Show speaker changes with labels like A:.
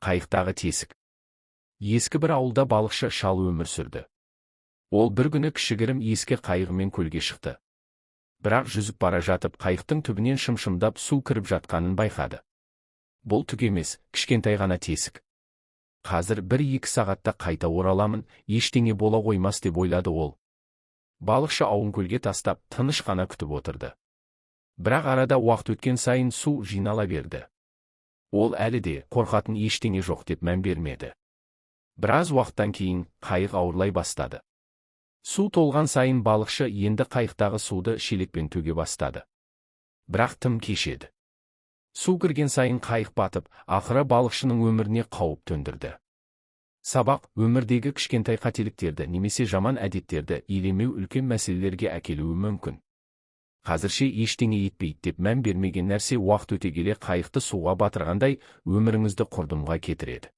A: Қайықтағы тесік. Ескі бір ауылда балықшы шал өмір сүрді. Ол бір күні кішігірім ескі қайығымен көлге шықты. Бірақ жүзіп бара жатып, қайықтың түбінен шым-шымдап су кіріп жатқанын байқады. Бұл түк емес, кішкентай ғана тесік. Қазір 1-2 сағатта қайта ораламын, ештеңе бола қоймас деп ойлады ол. Балықшы ауын көлге тастап, тыныш қана күтіп отырды. Бірақ арада уақыт өткен сайын су жинала берді. Ол әлі де қорқатын ештеңе жоқ деп мән бермеді. Біраз уақыттан кейін қайық ауырлай бастады. Су толған сайын балықшы енді қайықтағы суды шелекпен төге бастады. Бірақ тым кеш еді. Су кірген сайын қайық батып, ақыры балықшының өміріне қауіп төндірді. Сабақ: өмірдегі кішкентай қателіктерді немесе жаман әдеттерді елемеу үлкен мәселелерге әкелуі мүмкін. Қазірше ештеңе етпейді деп мән бермеген нәрсе уақыт өте келе қайықты суға батырғандай өміріңізді құрдымға кетіреді.